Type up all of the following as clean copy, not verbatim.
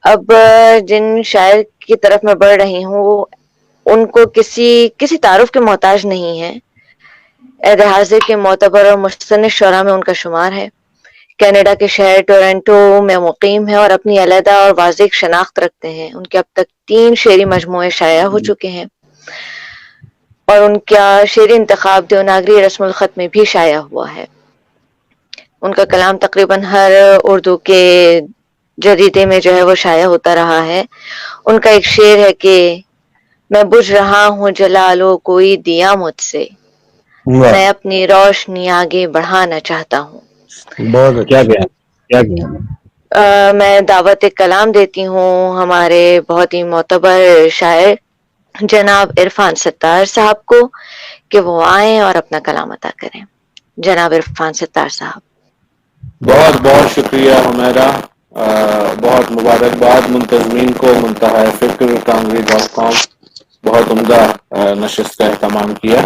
اب جن شاعر کی طرف میں بڑھ رہی ہوں وہ ان کو کسی تعارف کے محتاج نہیں ہے. عہد حاضر کے معتبر اور مصنف شعراء میں ان کا شمار ہے. کینیڈا کے شہر ٹورنٹو میں مقیم ہے اور اپنی علیحدہ اور واضح شناخت رکھتے ہیں. ان کے اب تک 3 شعری مجموعے شائع ہو چکے ہیں اور ان کا شعری انتخاب دیوناگری رسم الخط میں بھی شائع ہوا ہے. ان کا کلام تقریباً ہر اردو کے جریدے میں جو ہے وہ شائع ہوتا رہا ہے. ان کا ایک شعر ہے کہ میں بجھ رہا ہوں جلا لو کوئی دیا مجھ سے، میں اپنی روشنی آگے بڑھانا چاہتا ہوں. بہت کیا اچھا. کیا کیا میں دعوت کلام دیتی ہوں ہمارے بہت ہی معتبر شاعر جناب عرفان ستار صاحب کو کہ وہ آئیں اور اپنا کلام عطا کریں. جناب عرفان ستار صاحب. بہت بہت شکریہ حمیرہ. بہت مبارکباد منتظمین کو. منتہا فکر کانگری.com بہت عمدہ نشست کا اہتمام کیا.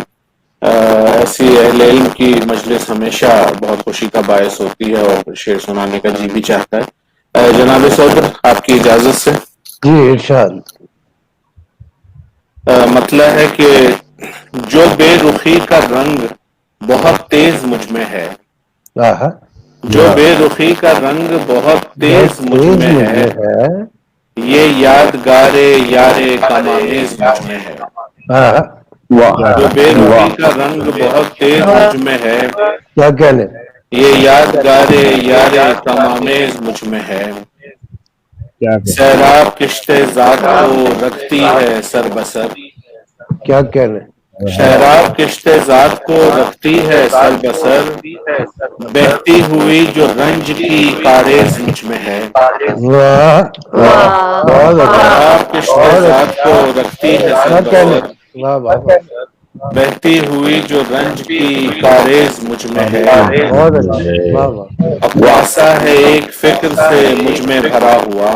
ایسی اہل علم کی مجلس ہمیشہ بہت خوشی کا باعث ہوتی ہے اور شعر سنانے کا جی بھی چاہتا ہے. جناب صدر آپ کی اجازت سے جی ارشاد. مطلب ہے کہ جو بے رخی کا رنگ بہت تیز مجھ میں ہے، جو بے رخی کا رنگ بہت تیز مجھ میں ہے، یہ یادگار یار کمامیز مجھ میں ہے. جو بے رخی کا رنگ بہت تیز مجھ میں ہے، کیا کہنے. یہ یادگار یار کمامیز مجھ میں ہے. سیراب کشت ذات کو رکھتی ہے سر بسر، کیا کہنے. شراب کشت ذات کو رکھتی ہے سر بسر، بہتی ہوئی جو رنج کی کاریز مجھ میں ہے. واہ واہ بہت اچھا. شراب کشت بہت ذات اچھا. کو رکھتی ہے کیا سر کہنے. بسر، واہ واہ واہ. بہتی ہوئی جو رنج کی کاریز مجھ میں ہے. بہت اچھا. واہ واہ. اقواسا ہے ایک فکر سے مجھ میں بھرا ہوا،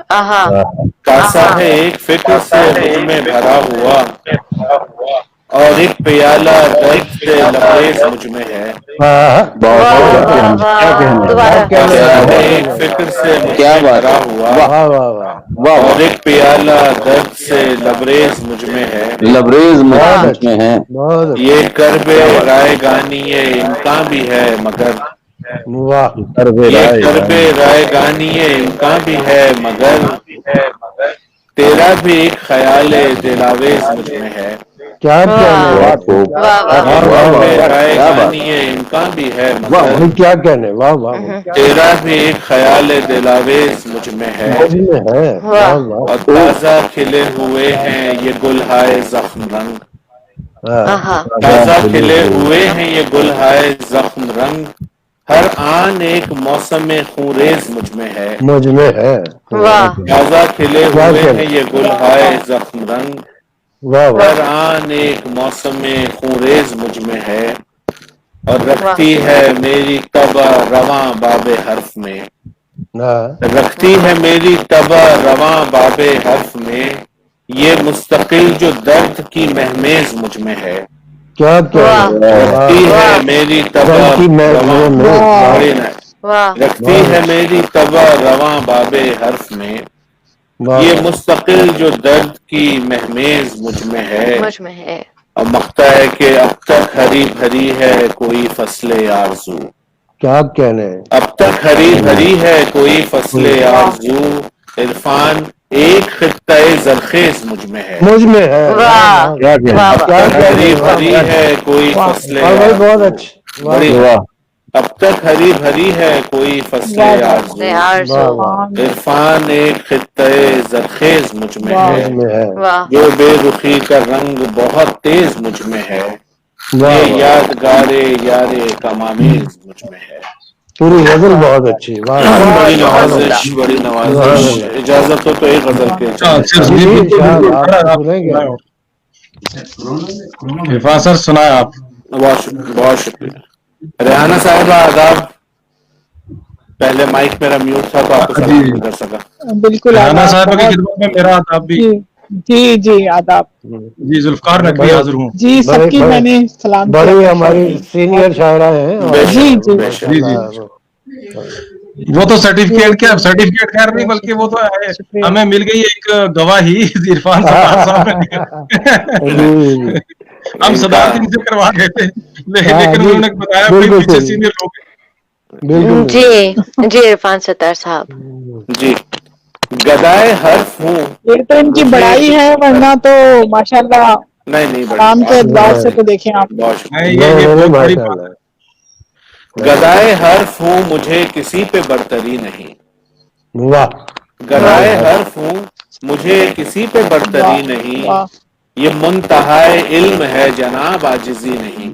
آہا کاسا ہے ایک فکر سے مجھ میں بھرا ہوا، اور ایک پیالہ درد سے لبریز مجھ میں ہے. واہ واہ واہ دوبارہ. کاسا ہے ایک فکر سے مجھ میں بھرا ہوا، واہ واہ واہ. اور ایک پیالہ درد سے لبریز مجھ میں ہے. واہ بہت اچھا. بہت اچھا. یہ کرب رائے گانی یہ امکان بھی ہے مگر، واہ. یہ کرب رائے گانی یہ امکان بھی ہے مگر، تیرا بھی ایک خیال دلاویز مجھ میں ہے. کیا کہنے. واہ واہ واہ. یہ واہ واہ کرب واہ. رائے گانی یہ امکان بھی ہے مگر، کیا کہنے. واہ واہ واہ. تیرا بھی ایک خیال دلاویز مجھ میں ہے. مجھ میں ہے. واہ واہ. اور تازہ کھلے ہوئے ہیں یہ گل ہائے زخم رنگ، آہا تازہ کھلے ہوئے ہیں یہ گل ہائے زخم رنگ، ہر آن ایک موسم خونریز مجھ میں ہے. مجھ میں ہے. واہ تازہ کھلے کیا ہوئے کہنے. ہیں یہ گل ہائے زخم رنگ، واہ واہ. ہر آن ایک موسم خونریز مجھ میں ہے. اور واہ. رکھتی ہے میری طبع رواں باب حرف میں، رکھتی ہے میری طبع رواں باب حرف میں، یہ مستقل جو درد کی مہمیز مجھ میں ہے. کیا کہنے. واہ واہ. رکھتی ہے واہ میری طبع درد کی رواں واہ. واہ. رکھتی بہت ہے اچھا. میری طبع رواں باب حرف میں، واہ یہ واہ. مستقل جو درد کی مہمیز مجھ میں ہے. مجھ میں ہے. اب مقتا ہے کہ اب تک ہری بھری ہے کوئی فصل آرزو، کیا کہنے. اب تک ہری بھری ہے کوئی فصل آرزو، عرفان ایک خطہ زرخیز مجھ میں ہے. مجھ میں ہے. واہ واہ واہ. واہ اب واہ. کیا تک کہنے. ہری واہ بھری واہ. ہے کوئی فصل اور بھائی بہت آرزو، اچھا. واہ بڑی واہ. اب تک ہری بھری ہے کوئی فصل آرزو، واہ آرزو. واہ. عرفان ایک خطہ زرخیز مجھ میں ہے. مجھ میں ہے. واہ جو بے رخی کا رنگ بہت تیز مجھ میں ہے، واہ یہ واہ. یادگار یار کمامیز مجھ میں ہے. پوری غزل بہت اچھی. واہ واہ. بڑی بہت بہت عمدہ. نوازش بڑی سبحان نوازش. اللہ. اجازت ہو تو ایک غزل کے چلے. جی جی ارشاد. آپ سنیں گے. سر سنائے آپ. بہت شکریہ. ریحانہ صاحبہ آداب. پہلے مائک میرا میوٹ تھا تو آپ کو جی سلام نہیں کر سکا. بالکل ریحانہ آداب. صاحبہ کی بہت خدمت میں میرا آداب بھی. جی آداب. جی ذوالفقار نقوی بڑے حاضر ہوں. جی سب کی میں نے سلام کیا. بڑی ہماری سینئر شاعرہ ہیں بے اور جی شک جی بے ماشاء شک. جی جی اللہ. वो तो सर्टिफिकेट क्या, सर्टिफिकेट खैर नहीं, बल्कि वो तो शुक्रिया। हमें मिल गई एक गवाही इरफान सत्तार साहब ने। हम सदारत इनसे करवा रहे थे, लेकिन उन्होंने बताया भाई बिल्कुल पीछे सही। सीनियर लोग बिल्कुल जी जी इरफान सत्तार साहब। जी, गदाए हर्फ हूँ। ये तो इनकी बड़ाई है, वरना तो माशाल्लाह नहीं नाम के एतबार से तो देखें आप। बहुत शुक्रिया। नहीं, ये बहुत बड़ी बात माशाल्लाह। है। गदाए हर्फ हूँ, मुझे किसी पे बरतरी नहीं। वाह गदाए हर्फ हूँ, मुझे किसी पे बरतरी नहीं। वाह ये मुंतहाए इल्म है जनाब, आजिजी नहीं।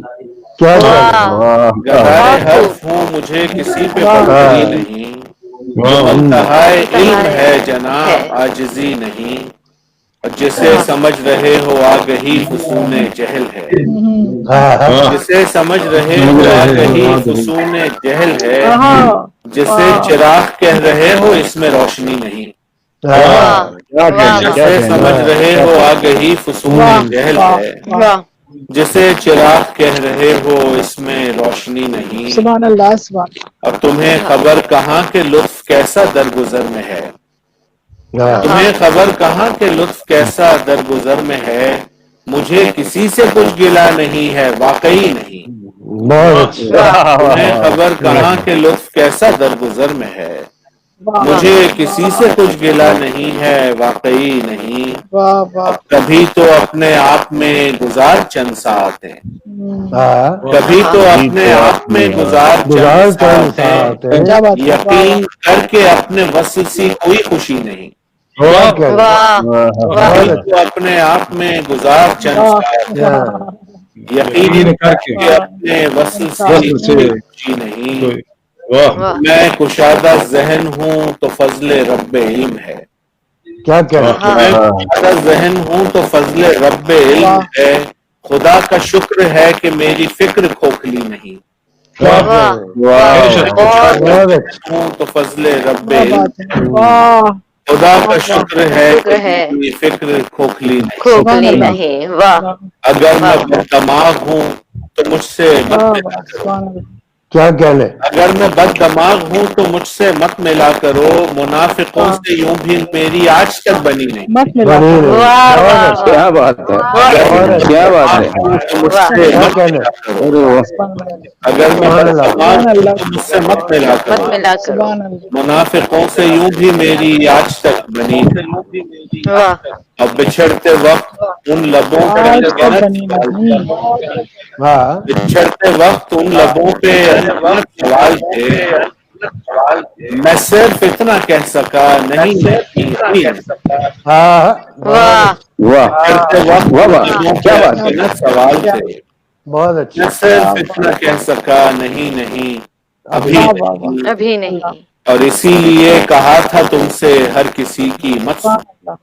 क्या वाह गदाए बहुत हर्फ खूब। हूँ, मुझे किसी पे वाह। बरतरी नहीं। ये वाह। मुंतहाए इल्म है है। जनाब, आजिजी नहीं। और जिसे समझ रहे हो आगही फुसूने जहल है। वाह। जिसे समझ रहे हो आगही फुसूने जहल है। जिसे चिराग कह रहे हो इसमें रोशनी नहीं। वाह वाह जिसे समझ रहे हो आगही फुसूने जहल है। वाह जिसे चिराग कह रहे हो इसमें रोशनी नहीं। सुभान अल्लाह सुभान। अब तुम्हें खबर कहाँ के लुत्फ कैसा दरगुजर में है। तुम्हें खबर कहाँ के लुत्फ कैसा दरगुजर में है। मुझे किसी से कुछ गिला नहीं है, वाकई नहीं। बहुत अच्छा। तुम्हें खबर कहाँ के लुत्फ कैसा दरगुजर में है। मुझे किसी से कुछ गिला नहीं है, वाकई नहीं। वाह वाह। अब कभी तो अपने आप में गुजार चंद साथ हैं। कभी तो अपने आप में गुजार गुजार चंद चंद साथ हैं। साथ हैं। क्या बात है। यकीन करके अपने वस्ल सी कोई खुशी नहीं। क्या कह रहे वाह कभी तो अपने आप में गुजार चंद साथ हैं। हैं? यकीन करके अपने वस्ल सी कोई खुशी नहीं। वाह मैं कुशादा ज़हन हूँ तो फजले रब्बे इल्म है। क्या कह रहे हैं? मैं कुशादा ज़हन हूँ तो फजले रब्बे इल्म है। खुदा का शुक्र है कि मेरी फिक्र खोखली नहीं। क्या कह वाह रहे हैं? बहुत बहुत अच्छा। हूँ तो फजले रब्बे क्या इल्म बात है। वाह खुदा का शुक्र है शुक्र कि है। मेरी फिक्र खोखली नहीं। खोखली नहीं। वाह अगर मैं वाह बददमाग हूँ तो मुझसे मत वाह मिला करो। सुभान अल्लाह। क्या कह रहे? अगर मैं बददमाग हूँ तो मुझसे मत मिला करो। मुनाफिकों से यूं भी मेरी आज तक बनी नहीं। मत मिला बनी नहीं। वाह बहुत वाह अच्छा। क्या बात है, अगर मैं क्या बात है। बददमाग हूँ तो वाह मुझसे क्या मत कह मिला रहे? करो। अरे वाह, सुभान अल्लाह अगर मैं सुभान अल्लाह। बददमाग सुभान हूँ अल्लाह तो मुझसे मत मिला मत करो। मिला करो। सुभान अल्लाह। मुनाफिकों से यूं भी मेरी आज तक बनी नहीं। वाह अब बिछड़ते वक्त उन लबों पे आज तक अनगिनत बनी सवाल नहीं। थे। हाँ बिछड़ते वक्त उन लबों पे अनगिनत सवाल थे। मैं सिर्फ इतना कह सका नहीं नहीं यकीन। हाँ वाह वाह बिछड़ते वक्त वाह उन वाह, लबों क्या पे बात है। अनगिनत सवाल थे। बहुत मैं अच्छा। सिर्फ इतना कह सका नहीं नहीं अभी वाह वाह वाह। नहीं। अभी नहीं। और इसीलिए कहा था तुमसे हर किसी की मत सुभान सुनो। अल्लाह।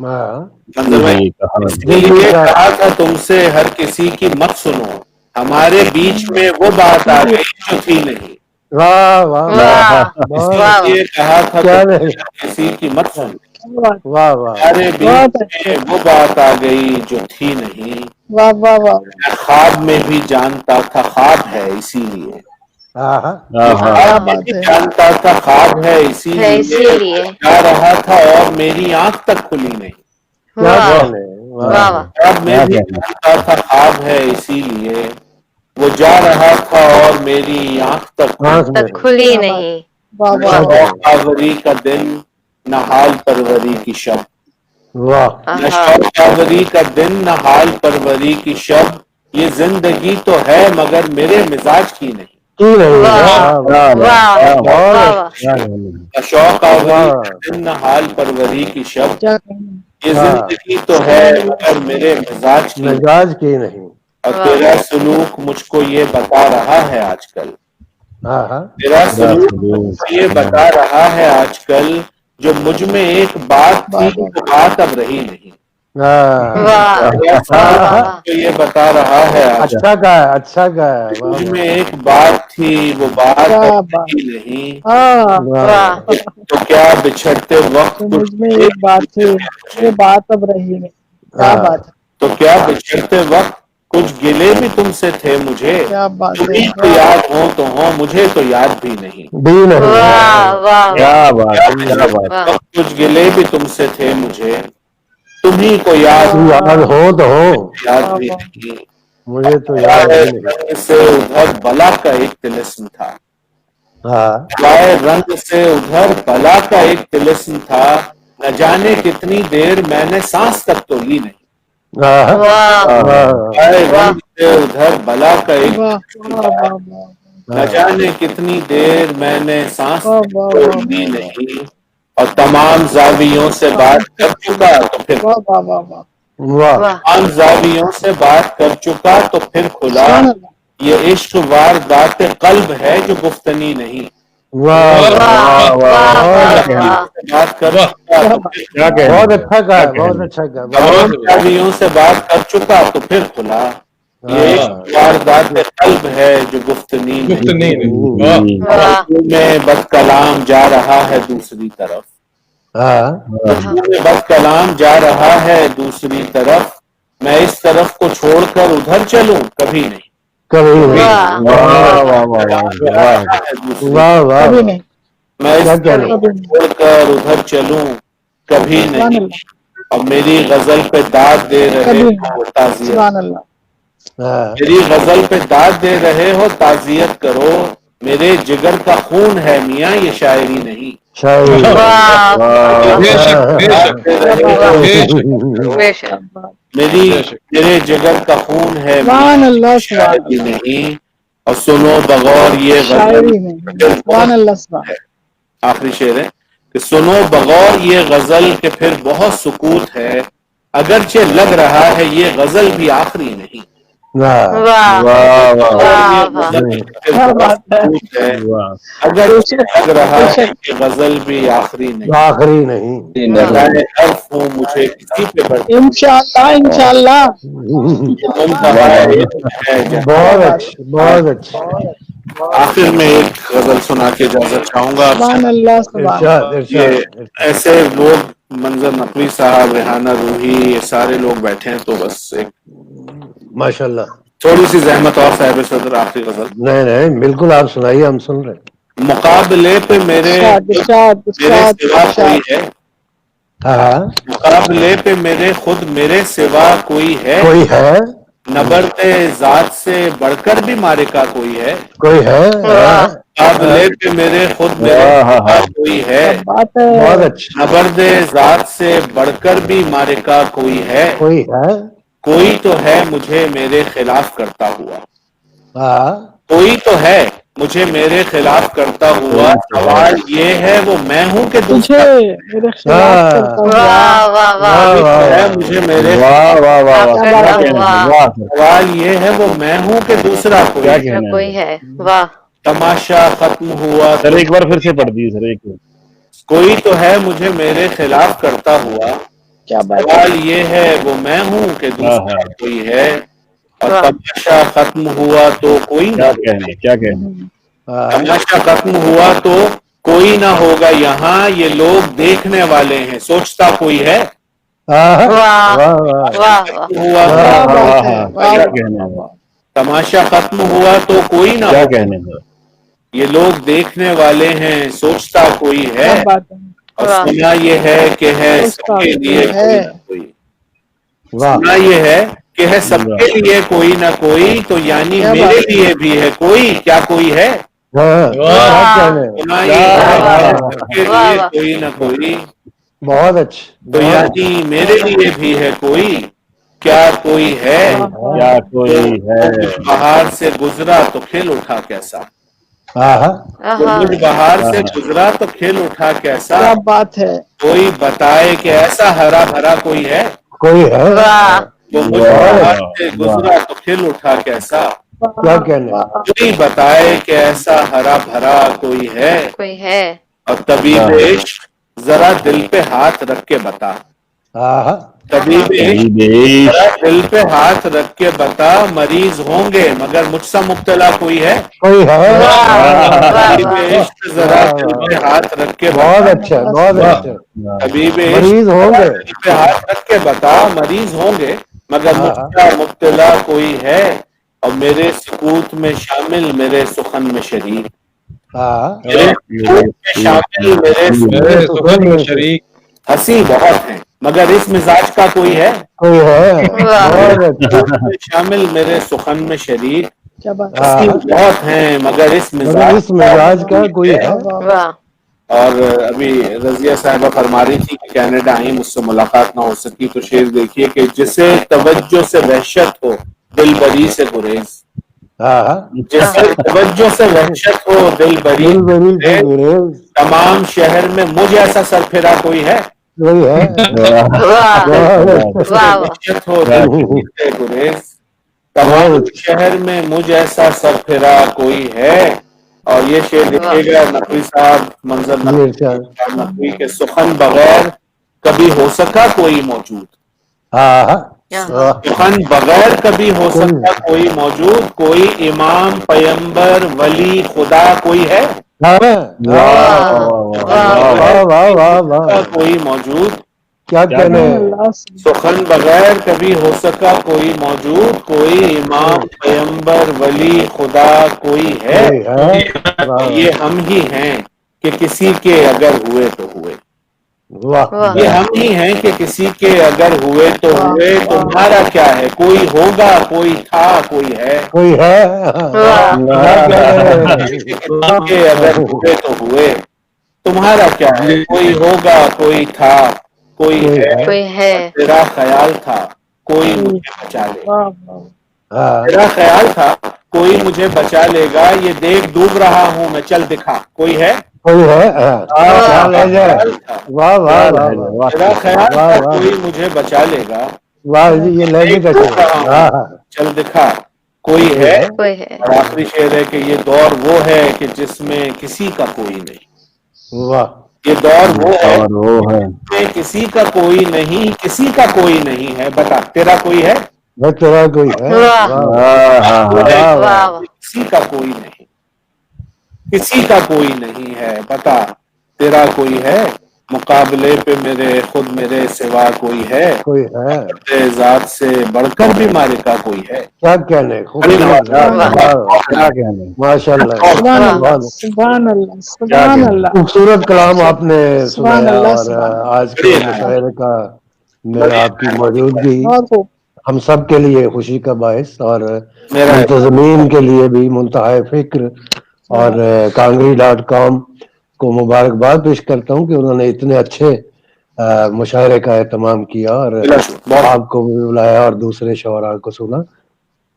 हाँ मंजर भाई, इसीलिए कहा था तुमसे हर किसी की मत सुनो। हमारे बीच में वो बात आ गई जो थी नहीं। वाह वाह वाह बहुत वाह इसीलिए कहा था क्या तुमसे नहीं? हर किसी की मत सुनो। क्या बात। वाह वाह हमारे बहुत बीच अच्छे। में वो बात आ गई जो थी नहीं। वाह वाह वाह। मैं ख्वाब में भी जानता था ख्वाब है इसीलिए। हाँ हाँ हाँ हाँ, क्या ख्वाब में बात भी है। जानता था ख्वाब है है इसीलिए। इसीलिए। जा रहा था और मेरी आंख तक खुली नहीं। क्या वाह कह रहे हैं? वाह वाह वाह ख्वाब में भी जानता था ख्वाब है इसीलिए। वो जा रहा था और मेरी आंख तक आँख में तक खुली क्या बात। नहीं। वाह न वाह क्या वाह। कह रहे हैं? शौक आवरी का दिन न हाल परवरी की शब। वाह न आहा शौक आवरी का दिन न हाल परवरी की शब। ये जिंदगी तो है मगर मेरे मिजाज की नहीं। की नहीं। वाह वाह वाह वाह बहुत वाह वाह न शौक आवरी का दिन न हाल परवरी की शब। क्या कहना। ये हाँ। जिंदगी तो है मगर मेरे मिजाज की नहीं। मिजाज की नहीं। और वाह तेरा सलूक मुझको ये बता रहा है आजकल। हाँ हाँ तेरा सलूक ये बता रहा है आजकल। जो मुझ में एक बात थी वो बात अब रही नहीं। हाँ। वाह तेरा वाह सलूक वाह मुझको ये बता रहा है आजकल। अच्छा का है अच्छा का है। वाह मुझ में वाह एक बात थी वो बात क्या अब बात। रही नहीं। हाँ वाह वाह तो क्या बिछड़ते वक्त तो कुछ मुझ में एक बात थी, वो बात अब रही नहीं। क्या हाँ। बात है। तो क्या बिछड़ते वक्त कुछ गिले भी तुमसे थे मुझे, क्या बात है, तुम्ही को याद हो तो हो, मुझे तो याद भी नहीं। भी नहीं। वाह वाह क्या वाह बात है, क्या बात। वाह कुछ गिले भी तुमसे थे मुझे, तुम्ही को याद याद हो तो हो, याद भी नहीं। मुझे तो याद भी नहीं। रंग से उधर बला का एक तिलिस्म था, हाँ रंग से उधर बला का एक तिलिस्म था, न जाने कितनी देर मैंने सांस तक तो ली नहीं। हाँ वाह रंग से उधर बला का एक वाह तिलिस्म वाह था, वाह वाह न जाने कितनी देर मैंने सांस वाह तक वाह तो वाह ली नहीं। और तमाम जावियों से बात कर चुका तो फिर वाह वाह वाह वाह वाह वाह तमाम जावियों से बात कर चुका तो फिर खुला, सुभान अल्लाह, ये इश्क वारदात कल्ब है जो गुफ्तनी नहीं। वाह वाह वाह वाह वाह जावियों वाह से बात कर चुका तो फिर क्या कहना, बहुत अच्छा कहा, बहुत अच्छा कहा। तमाम जावियों से बात कर चुका तो फिर खुला, ये इश्क वारदात कल्ब है जो गुफ्तनी गुफ्त नहीं। नहीं वाह वाह में बदकलाम जा रहा है दूसरी तरफ, हाँ में बदकलाम जा रहा है दूसरी तरफ, मैं इस तरफ को छोड़कर उधर चलूं कभी नहीं। कभी नहीं। वाह वाह वाह वाह वाह वाह वाह कभी वाह। नहीं, मैं इस क्या तरफ कहना। को छोड़कर उधर चलूं कभी सुभान नहीं। अल्लाह, और मेरी गजल पे दाद दे रहे कभी हो नहीं, ताजियत, सुभान अल्लाह, हाँ मेरी गजल पे दाद दे रहे हो ताजियत करो, मेरे जिगर का खून है मियाँ ये शायरी नहीं। शायरी। वाह बेशक बेशक दे रहे हो बेशक बेशक क्या बात, मेरी बेशक। मेरे जिगर का खून है सुभान अल्लाह, सुभान शायरी अल्लाह, नहीं। और सुनो बगौर ये गजल, शायरी नहीं, सुभान अल्लाह, सुभान, आखिरी शेर है कि सुनो बगौर ये गजल के फिर बहुत सुकूत है, अगरचे लग रहा है ये गजल भी आखिरी नहीं। वाह वाह वाह वाह वाह ये वाह गजल के फिर क्या बहुत बात है, सुकूत है, वाह। अगरचे लग रहा है बेशक, ये गजल भी आखिरी नहीं। आखिरी नहीं। लगाए हर्फ हूँ मुझे किसी पे बढ़ इंशाअल्लाह इंशाअल्लाह, मुंतहा है जहाँ। बहुत अच्छी, बहुत अच्छी। आखिर में एक गजल सुना के इजाजत चाहूंगा आपसे। सुभान अल्लाह, सुभान, इरशाद ये इरशाद। ऐसे लोग, मंजर नकवी साहब, रेहाना रूही, ये सारे लोग बैठे हैं तो बस एक माशाल्लाह। थोड़ी सी जहमत और साहिब सदर आखिरी गजल। नहीं नहीं, बिल्कुल आप सुनाइए, हम सुन रहे हैं। मुकाबले पे मेरे इरशाद इरशाद मेरे इरशाद सिवा कोई इरशाद, है, हाँ मुकाबले पे मेरे खुद मेरे सिवा कोई है, कोई है, नबरते जात से बढ़कर भी मारे का कोई है। कोई है। वाह मुकाबले पे मेरे खुद मेरे सिवा कोई है, क्या बात बहुत है, अच्छा। नबरदे जात से बढ़कर भी मारे का कोई है। कोई है। कोई तो है मुझे मेरे खिलाफ करता हुआ, हाँ कोई तो है मुझे मेरे खिलाफ करता हुआ, सवाल ये है वो मैं हूँ कि तुझे दूसरा मेरे खिलाफ करता हुआ, वाह वाह वाह वाह वाह है मुझे मेरे वाह वाह वाह आप वाह। करता हुआ सवाल ये है वो मैं हूँ कि दूसरा कोई। दूसरा कोई है। वाह तमाशा खत्म हुआ सर एक बार फिर से पढ़ दीजिए सर, एक बार। कोई तो है मुझे मेरे खिलाफ करता हुआ, क्या बात है, सवाल ये है वो मैं हूँ कि दूसरा कोई है। और वाह। तमाशा खत्म हुआ तो कोई ना, क्या कहना, क्या कहना। हाँ, तमाशा खत्म हुआ तो कोई ना होगा यहाँ, ये लोग देखने वाले हैं सोचता कोई है। हाँ, वाह वाह वाह। वाह वाह हुआ क्या तो बात है, वाह क्या वाह, कहना है, तमाशा खत्म हुआ तो कोई ना क्या होगा, कहना है। ये लोग देखने वाले हैं सोचता कोई है। क्या बात है, और वाह। सुना ये है कि है सोचता सबके कोई लिए है। कोई ना कोई, वाह सुना ये है कि है सबके लिए कोई ना कोई, तो यानी क्या मेरे बात है। लिए भी है कोई, क्या कोई है। हाँ, क्या कहने। सुना ये है वाह, कि सबके वाह, लिए वाह। कोई ना कोई, बहुत अच्छी, तो बहुत यानी मेरे लिए भी है कोई, क्या कोई है। क्या कोई है। बाहर से गुजरा तो खिल उठा कैसा, हाँ तो आहा, मुझ बाहर से गुजरा तो खिल उठा कैसा, क्या बात है, कोई बताए कि ऐसा हरा भरा कोई है। कोई है। वाह वो मुझ वाह, बाहर से वाह। गुजरा तो खिल उठा कैसा, क्या कहने। वाह, कोई बताए कि ऐसा हरा भरा कोई है। कोई है। और तबीब इश्क जरा दिल पे हाथ रख के बता, हाँ तबीब इश्क देश जरा दिल पे हाथ रख के बता, मरीज होंगे मगर मुझसे मुब्तला कोई है। कोई है। वाह, वाह, तबीब वाह। इश्क जरा दिल पे हाथ रख के बहुत बता, अच्छा, बहुत अच्छा। तबीब इश्क मरीज होंगे। दिल पे हाथ रख के बता, मरीज होंगे مگر مجھ کا مبتلا کوئی ہے اور میرے سکوت میں شامل میرے سخن میں شریک میرے سکوت میں شامل میرے میرے سخن میں شریک ہنسی بہت ہیں مگر اس مزاج کا کوئی ہے شامل میرے سخن میں شریک ہنسی بہت ہیں مگر اس مزاج کا کوئی ہے واہ اور ابھی رضیہ صاحبہ فرما رہی تھی کہ کینیڈا آئی مجھ سے ملاقات نہ ہو سکی تو شعر دیکھیے کہ جسے توجہ سے وحشت ہو دل بری سے گریز جسے توجہ سے وحشت ہو دل بری سے گریز تمام شہر میں مجھ ایسا سر پھیرا کوئی ہے وحشت ہو دل بری سے گریز تمام شہر میں مجھ ایسا سر پھیرا کوئی ہے اور یہ شعر دیکھیے گا نقوی صاحب منظر نقوی کے سخن بغیر کبھی ہو سکا کوئی موجود سخن بغیر کبھی ہو سکتا کوئی موجود کوئی امام پیمبر ولی خدا کوئی ہے کوئی موجود کیا کہنے سخن بغیر کبھی ہو سکا کوئی موجود کوئی امام پیمبر ولی خدا کوئی ہے یہ ہم ہی ہیں کہ کسی کے اگر ہوئے تو ہوئے یہ ہم ہی ہیں کہ کسی کے اگر ہوئے تو ہوئے تمہارا کیا ہے کوئی ہوگا کوئی تھا کوئی ہے کوئی ہے کسی کے اگر ہوئے تو ہوئے تمہارا کیا ہے کوئی ہوگا کوئی تھا کوئی ہے تیرا خیال تھا کوئی مجھے بچا لے تیرا خیال تھا کوئی مجھے بچا لے گا یہ دیکھ ڈوب رہا ہوں میں چل دکھا کوئی ہے کوئی ہے واہ واہ تیرا خیال تھا کوئی مجھے بچا لے گا واہ جی یہ لہجے کا چل دکھا کوئی ہے اور آخری شعر ہے کہ یہ دور وہ ہے کہ جس میں کسی کا کوئی نہیں واہ یہ دور وہ ہے جس میں کسی کا کوئی نہیں کسی کا کوئی نہیں ہے بتا تیرا کوئی ہے تیرا کوئی ہے کسی کا کوئی نہیں کسی کا کوئی نہیں ہے بتا تیرا کوئی ہے مقابلے پہ میرے خود میرے سوا کوئی ہے کوئی ہے ذات سے بڑھ کر بھی مالکہ کوئی ہے کیا کہنے ماشاء اللہ سبحان اللہ خوبصورت کلام آپ نے سنایا اور آج کے مشاعرے کا میں آپ کی موجودگی ہم سب کے لیے خوشی کا باعث اور منتظمین کے لیے بھی منتہا فکر اور kangri.com کو مبارکباد پیش کرتا ہوں کہ انہوں نے اتنے اچھے مشاعرے کا اہتمام کیا اور آپ کو بھی بلایا اور دوسرے شعراء کو سنا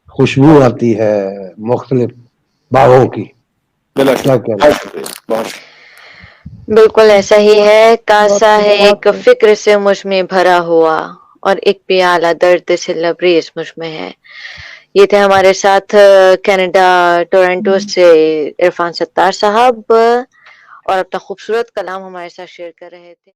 خوشبو آتی ہے مختلف باغوں کی کیا کہنا بالکل ایسا ہی ہے کاسا ہے ایک فکر سے مجھ میں بھرا ہوا اور ایک پیالہ درد سے لبریز مجھ میں ہے یہ تھے ہمارے ساتھ کینیڈا ٹورنٹو سے عرفان ستار صاحب اور اپنا خوبصورت کلام ہمارے ساتھ شیئر کر رہے تھے